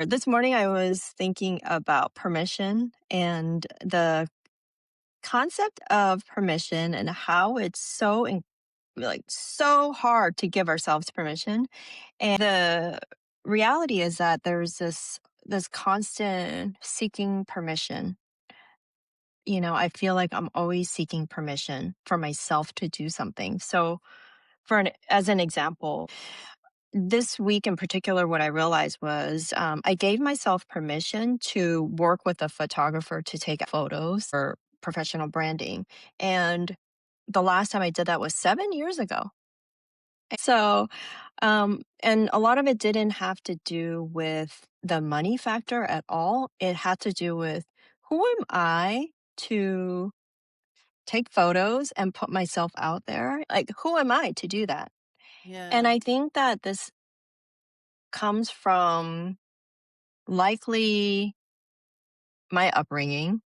This morning, I was thinking about permission and the concept of permission and how it's so hard to give ourselves permission. And the reality is that there's this constant seeking permission. I feel like I'm always seeking permission for myself to do something. So, as an example, this week in particular, what I realized was I gave myself permission to work with a photographer to take photos for professional branding. And the last time I did that was 7 years ago. And a lot of it didn't have to do with the money factor at all. It had to do with who am I to take photos and put myself out there? Like, who am I to do that? And Yeah. I think that this comes from likely my upbringing,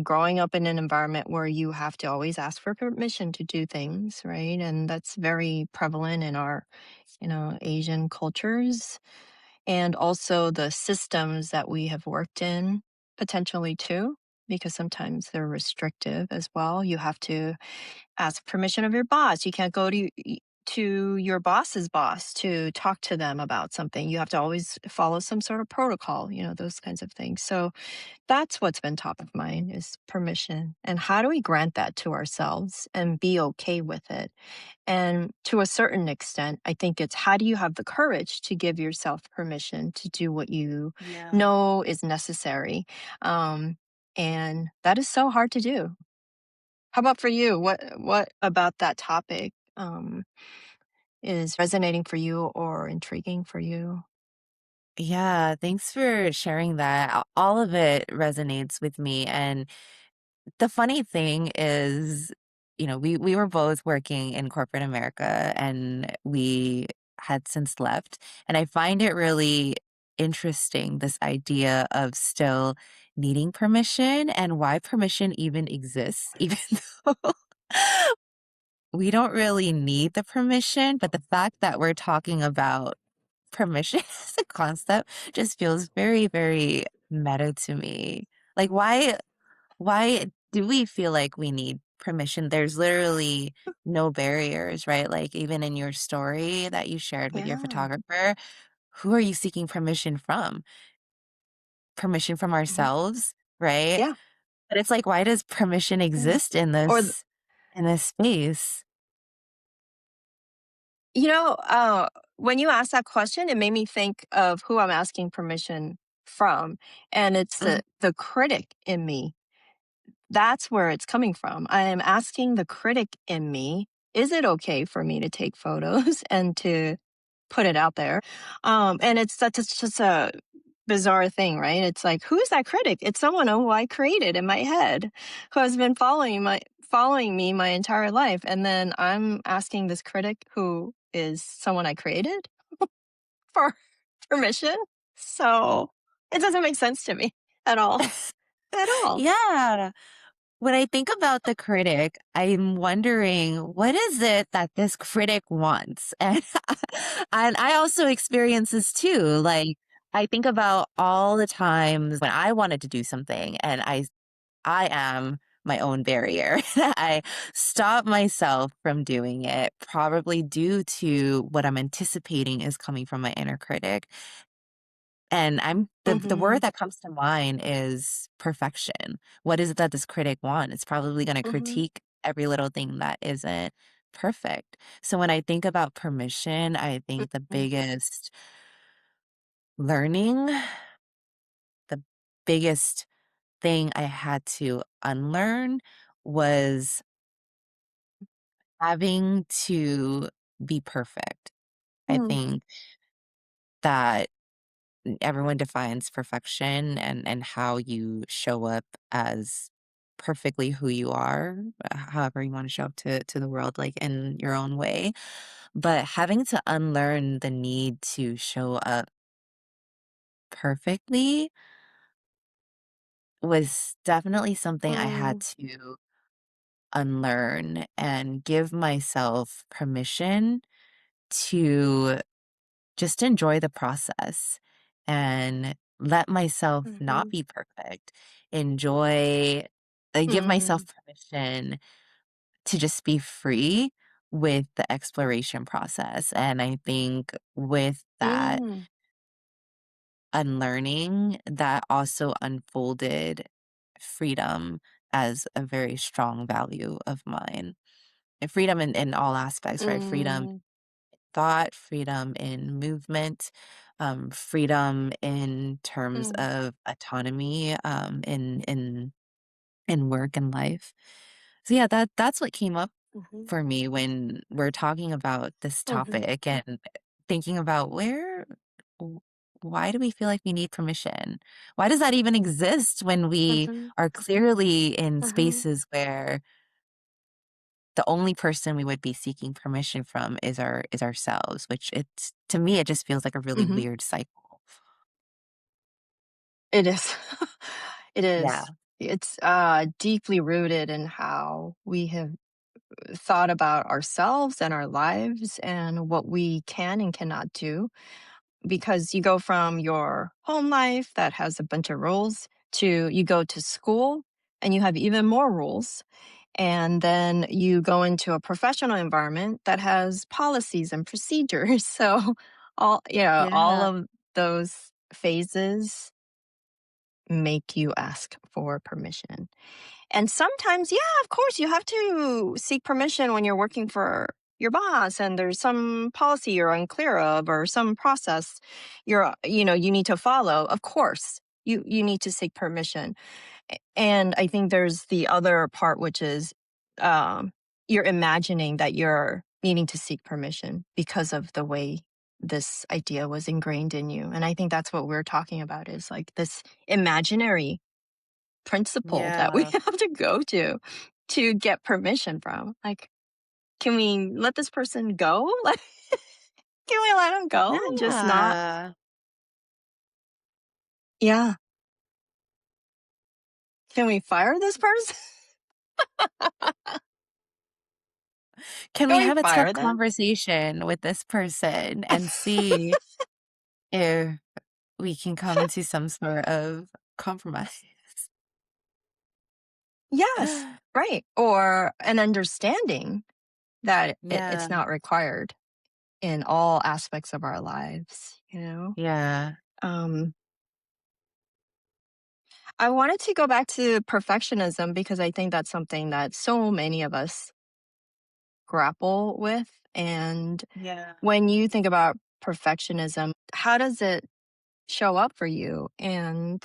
growing up in an environment where you have to always ask for permission to do things, right? And that's very prevalent in our, Asian cultures. And also the systems that we have worked in potentially too, because sometimes they're restrictive as well. You have to ask permission of your boss. You can't go to your boss's boss to talk to them about something. You have to always follow some sort of protocol, those kinds of things. So that's what's been top of mind is permission. And how do we grant that to ourselves and be okay with it? And to a certain extent, I think it's how do you have the courage to give yourself permission to do what you Yeah. know is necessary? Um, and that is so hard to do. How about for you? What about that topic is resonating for you or intriguing for you? Yeah, thanks for sharing that. All of it resonates with me. And the funny thing is, we were both working in corporate America and we had since left. And I find it really interesting, this idea of still needing permission and why permission even exists, even though we don't really need the permission. But the fact that we're talking about permission as a concept just feels very, very meta to me. Like, why do we feel like we need permission? There's literally no barriers, right? Like, even in your story that you shared with your Yeah. photographer, who are you seeking permission from? Permission from Mhm. ourselves, right? Yeah. But it's like, why does permission Yeah. exist in Or this space? You know, when you asked that question, it made me think of who I'm asking permission from, and it's Mhm. the critic in me. That's where it's coming from. I am asking the critic in me, is it okay for me to take photos and to put it out there? And it's just a bizarre thing, right? It's like, who's that critic? It's someone who I created in my head, who has been following me my entire life, and then I'm asking this critic who is someone I created for permission. So it doesn't make sense to me at all. At all. Yeah. When I think about the critic, I'm wondering what is it that this critic wants? And I also experience this too. Like I think about all the times when I wanted to do something and I am my own barrier. I stop myself from doing it probably due to what I'm anticipating is coming from my inner critic. And the Mhm. word that comes to mind is perfection. What is it that this critic want? It's probably gonna Mhm. critique every little thing that isn't perfect. So when I think about permission, I think the Mhm. biggest learning, the biggest thing I had to unlearn was having to be perfect. I Mm. think that everyone defines perfection and how you show up as perfectly who you are, however you want to show up to the world, like in your own way. But having to unlearn the need to show up perfectly was definitely something I had Mm. to unlearn and give myself permission to just enjoy the process. and let myself not Mhm. be perfect. Enjoy, give myself Mm. permission to just be free with the exploration process. And I think with that Mm. unlearning, that also unfolded freedom as a very strong value of mine. And freedom in all aspects, right? Freedom Mm. thought, freedom in movement, freedom in terms Mm. of autonomy, in work and life. So yeah, that's what came up Mhm. for me when we're talking about this Mhm. topic and thinking about w- why do we feel like we need permission? Why does that even exist when we Mhm. are clearly in Mhm. spaces where the only person we would be seeking permission from is ourselves, which it's to me, it just feels like a really Mhm. weird cycle. It is. It Yeah. is. It's, deeply rooted in how we have thought about ourselves and our lives and what we can and cannot do, because you go from your home life that has a bunch of rules to you go to school and you have even more rules, and then you go into a professional environment that has policies and procedures. So all Yeah. of those phases make you ask for permission. And sometimes, yeah, of course, you have to seek permission when you're working for your boss and there's some policy you're unclear of or some process you need to follow. Of course, you need to seek permission. And I think there's the other part, which is um, you're imagining that you're needing to seek permission because of the way this idea was ingrained in you. And I think that's what we're talking about is like this imaginary principle that we Yeah. have to go to get permission from. Like, can we let this person go? Like, can we let him go and just not? Yeah. Yeah. Can we fire this person? Can Can we we have a tough fire them? conversation with this person and see if we can come to some sort of compromise? Yes. Right. Or an understanding that it's Yeah. not required in all aspects of our lives. Yeah. Um, I wanted to go back to perfectionism because I think that's something that so many of us grapple with. And Yeah. when you think about perfectionism, how does it show up for you? And,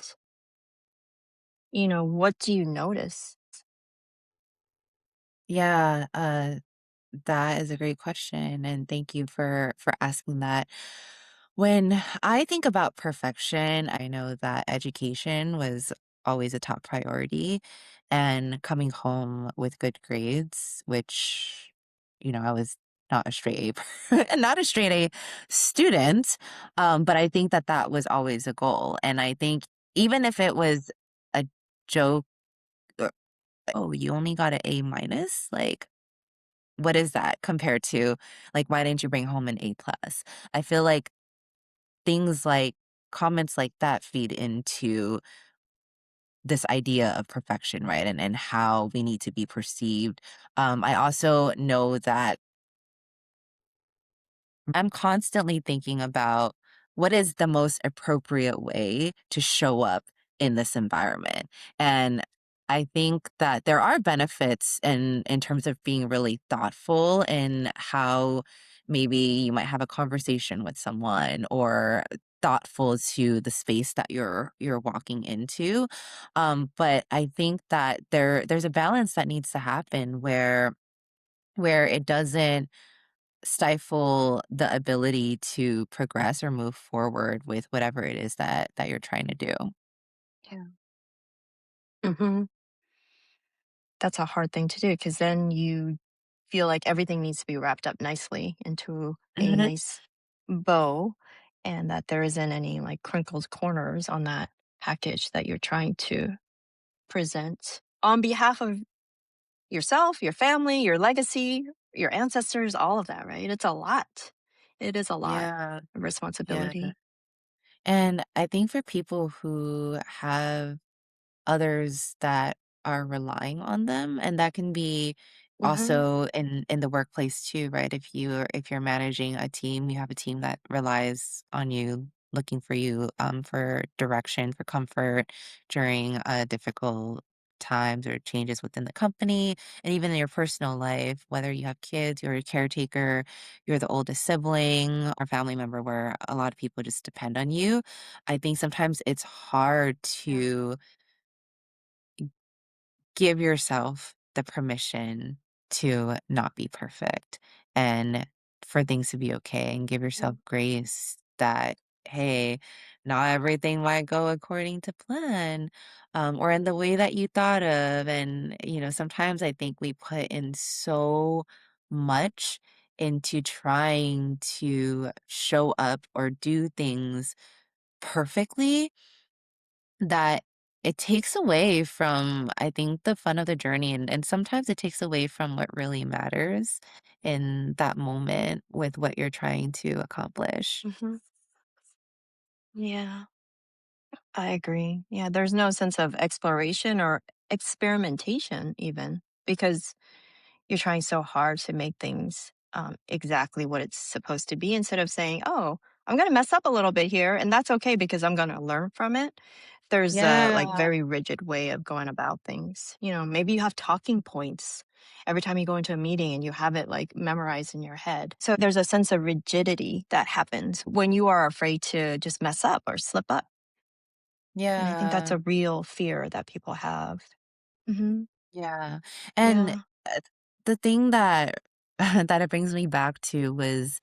what do you notice? Yeah. That is a great question, and thank you for asking that. When I think about perfection, I know that education was always a top priority, and coming home with good grades, which, I was not a straight A, not a straight A student, but I think that that was always a goal, and I think even if it was a joke, or, "Oh, you only got an A minus," like, what is that compared to, like, "Why didn't you bring home an A plus?" I feel like things like comments like that feed into this idea of perfection, right? And how we need to be perceived. I also know that I'm constantly thinking about what is the most appropriate way to show up in this environment. And I think that there are benefits in terms of being really thoughtful in how maybe you might have a conversation with someone or thoughtful to the space that you're walking into. But I think that there's a balance that needs to happen where it doesn't stifle the ability to progress or move forward with whatever it is that you're trying to do. Yeah. Hmm. That's a hard thing to do because then you feel like everything needs to be wrapped up nicely into a Mhm. nice bow and that there isn't any like crinkled corners on that package that you're trying to present on behalf of yourself, your family, your legacy, your ancestors, all of that, right? It's a lot. It is a lot Yeah, of yeah, responsibility. And I think for people who have others that are relying on them, and that can be Hmm. also in the workplace too, right? If you're managing a team, you have a team that relies on you, looking for you for direction, for comfort during difficult times or changes within the company, and even in your personal life, whether you have kids, you're a caretaker, you're the oldest sibling or family member where a lot of people just depend on you. I think sometimes it's hard Yeah. to give yourself the permission to not be perfect and for things to be okay, and give yourself Mhm. grace that, hey, not everything might go according to plan, or in the way that you thought of. And, sometimes I think we put in so much into trying to show up or do things perfectly that it takes away from, I think, the fun of the journey, and sometimes it takes away from what really matters in that moment with what you're trying to accomplish. Hmm. Yeah, I agree. Yeah, there's no sense of exploration or experimentation, even because you're trying so hard to make things exactly what it's supposed to be instead of saying, oh, I'm going to mess up a little bit here, and that's okay because I'm going to learn from it. There's a like Yeah. very rigid way of going about things. Maybe you have talking points every time you go into a meeting and you have it like memorized in your head. So there's a sense of rigidity that happens when you are afraid to just mess up or slip up. And I think that's Yeah. a real fear that people have. Hmm. Yeah. And Yeah. the thing that that it brings me back to was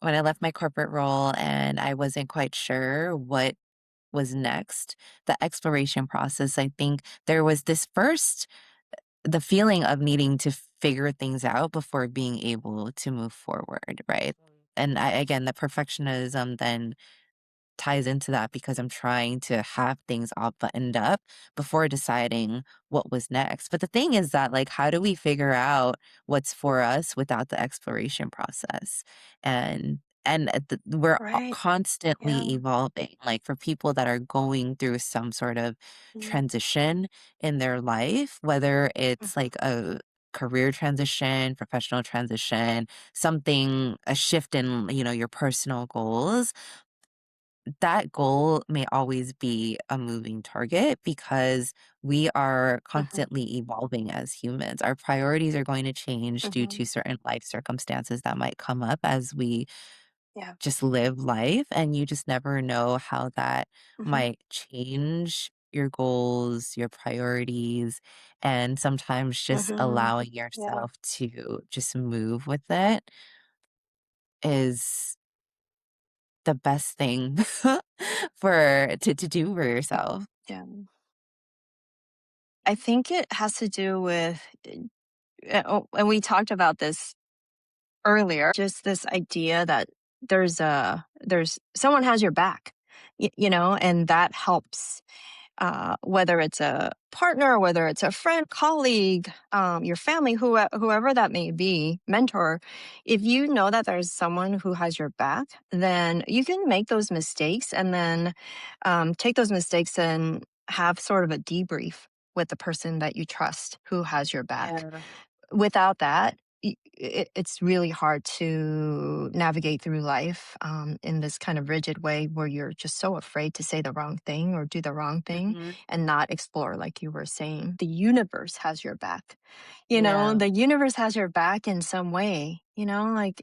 when I left my corporate role and I wasn't quite sure what was next, the exploration process. I think there was this first the feeling of needing to figure things out before being able to move forward, right? And again, the perfectionism then ties into that because I'm trying to have things all buttoned up before deciding what was next. But the thing is that, like, how do we figure out what's for us without the exploration process? We're Right. constantly Yeah. evolving. Like for people that are going through some sort of Mhm. transition in their life, whether it's Mhm. like a career transition, professional transition, something, a shift in, your personal goals, that goal may always be a moving target because we are Mhm. constantly evolving as humans. Our priorities are going to change due to Mhm. certain life circumstances that might come up as we Yeah. just live life, and you just never know how that Mhm. might change your goals, your priorities, and sometimes just Mhm. allowing Yeah. yourself to just move with it is the best thing to do for yourself. Yeah. I think it has to do with, and we talked about this earlier, just this idea that there's someone has your back, and that helps. Whether it's a partner, whether it's a friend, colleague, your family, whoever that may be, mentor, if you know that there's someone who has your back, then you can make those mistakes and then take those mistakes and have sort of a debrief with the person that you trust who has your back. Yeah. Without that, it's really hard to navigate through life in this kind of rigid way where you're just so afraid to say the wrong thing or do the wrong thing Mhm. and not explore, like you were saying. The universe has your back. Yeah. The universe has your back in some way, like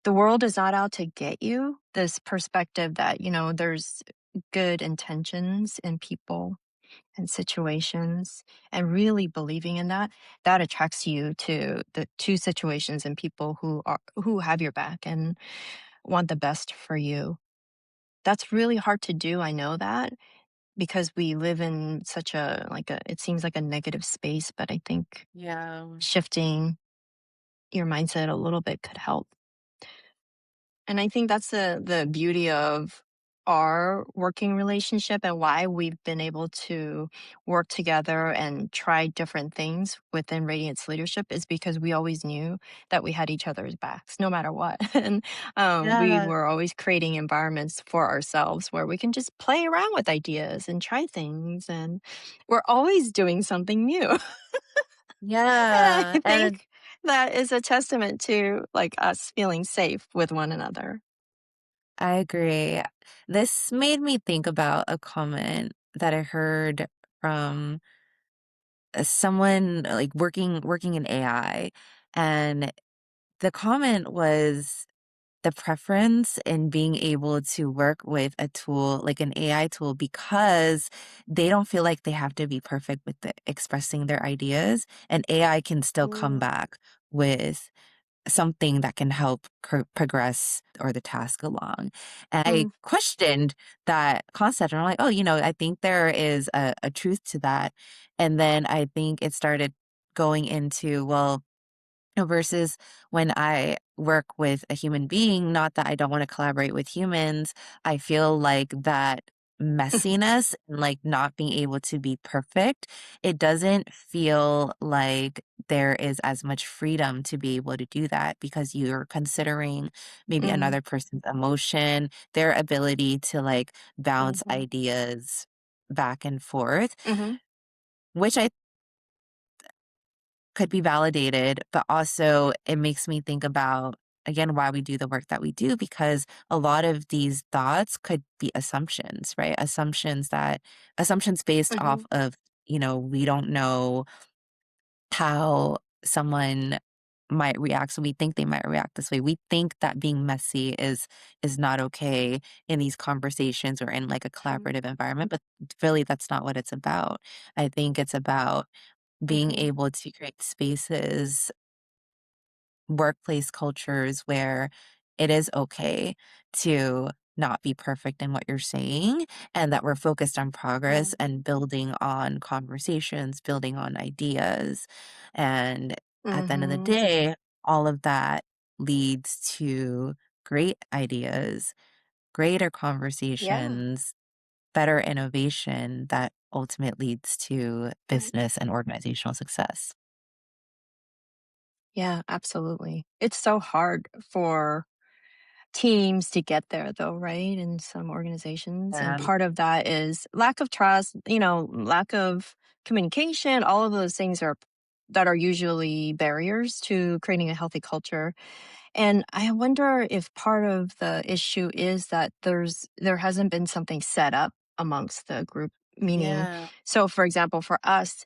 the world is not out to get you. This perspective that, there's good intentions in people and situations, and really believing in that, that attracts you to the two situations and people who have your back and want the best for you. That's really hard to do, I know that, because we live in such a like a it seems like a negative space, but I think Yeah. shifting your mindset a little bit could help. And I think that's the beauty of our working relationship and why we've been able to work together and try different things within Radiance leadership is because we always knew that we had each other's backs no matter what. And we Yeah. were always creating environments for ourselves where we can just play around with ideas and try things. And we're always doing something new. And Yeah, I and think that is a testament to like us feeling safe with one another. I agree. This made me think about a comment that I heard from someone like working in AI, and the comment was the preference in being able to work with a tool like an AI tool because they don't feel like they have to be perfect with expressing their ideas, and AI can still come Mm, back with something that can help progress or the task along. And I mm, questioned that concept and I'm like, oh, I think there is a truth to that. And then I think it started going into, well, versus when I work with a human being, not that I don't want to collaborate with humans, I feel like that messiness and like not being able to be perfect, it doesn't feel like there is as much freedom to be able to do that because you're considering maybe mm, another person's emotion, their ability to like bounce mhm, ideas back and forth, mhm, which I could be validated, but also it makes me think about, again, why we do the work that we do, because a lot of these thoughts could be assumptions, right? Assumptions based off mhm, of, we don't know how someone might react. So we think they might react this way. We think that being messy is not okay in these conversations or in like a mhm, collaborative environment, but really that's not what it's about. I think it's about being mhm, able to create spaces, workplace cultures where it is okay to not be perfect in what you're saying and that we're focused on yeah, progress and building on conversations, building on ideas. And at the end of the mhm, day, all of that leads to great ideas, greater yeah, conversations, better innovation that ultimately leads to right. business and organizational success. Yeah, absolutely. It's so hard for teams to get there though, right? In some organizations. And Yeah. part of that is lack of trust, lack of communication, all of those things are that are usually barriers to creating a healthy culture. And I wonder if part of the issue is that there hasn't been something set up amongst the group. Meaning, Yeah. so for example, for us,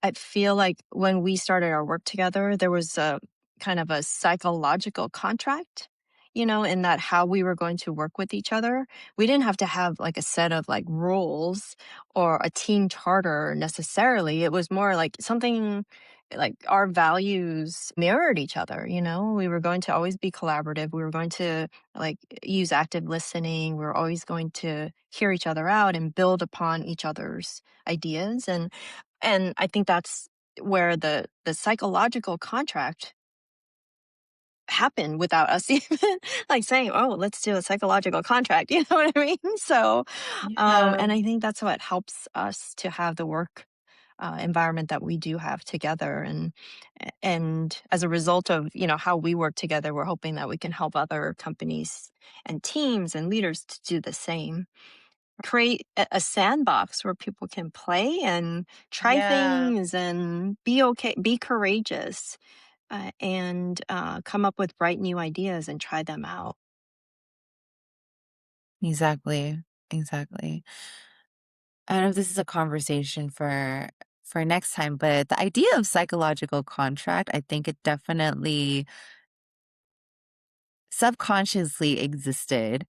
I feel like when we started our work together, there was a kind of a psychological contract, in that how we were going to work with each other. We didn't have to have like a set of like rules or a team charter necessarily. It was more like something like our values mirrored each other. We were going to always be collaborative. We were going to like use active listening. We were always going to hear each other out and build upon each other's ideas. And I think that's where the psychological contract happened without us even like saying, oh, let's do a psychological contract. You know what I mean? So Yeah. and I think that's what helps us to have the work environment that we do have together. And as a result of how we work together, we're hoping that we can help other companies and teams and leaders to do the same. Create a sandbox where people can play and try Yeah, things and be okay, be courageous, and come up with bright new ideas and try them out. exactly. Exactly. I don't know if this is a conversation for next time, but the idea of psychological contract, I think it definitely subconsciously existed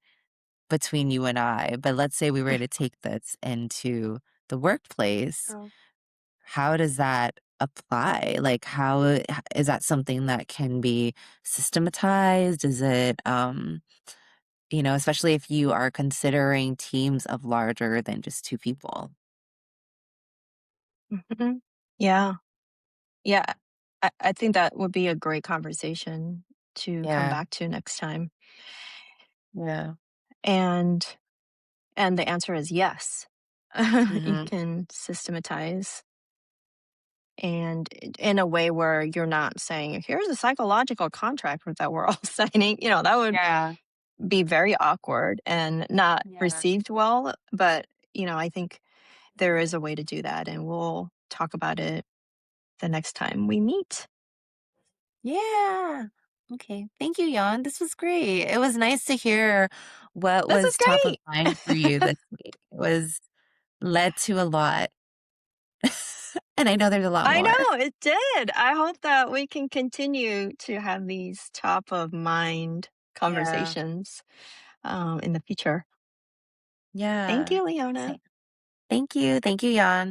between you and I. But let's say we were to take this into the workplace, Oh. how does that apply? Like is that something that can be systematized? Is it especially if you are considering teams of larger than just 2 people. Mhm. Yeah. Yeah. I think that would be a great conversation to come Yeah, back to next time. yeah. And And the answer is yes. You Mhm. can systematize and in a way where you're not saying, here's a psychological contract that we're all signing. That would Yeah. be very awkward and not Yeah. received well. But, I think there is a way to do that. And we'll talk about it the next time we meet. Yeah. Okay. Thank you, Jan. This was great. It was nice to hear what This is was top of great. mind for you this week. It was led to a lot. And I know there's a lot I more. know it did. I hope that we can continue to have these top of mind Yeah. conversations in the future. Thank Yeah. you, Leona. Same. Thank you. Thank you, Jan.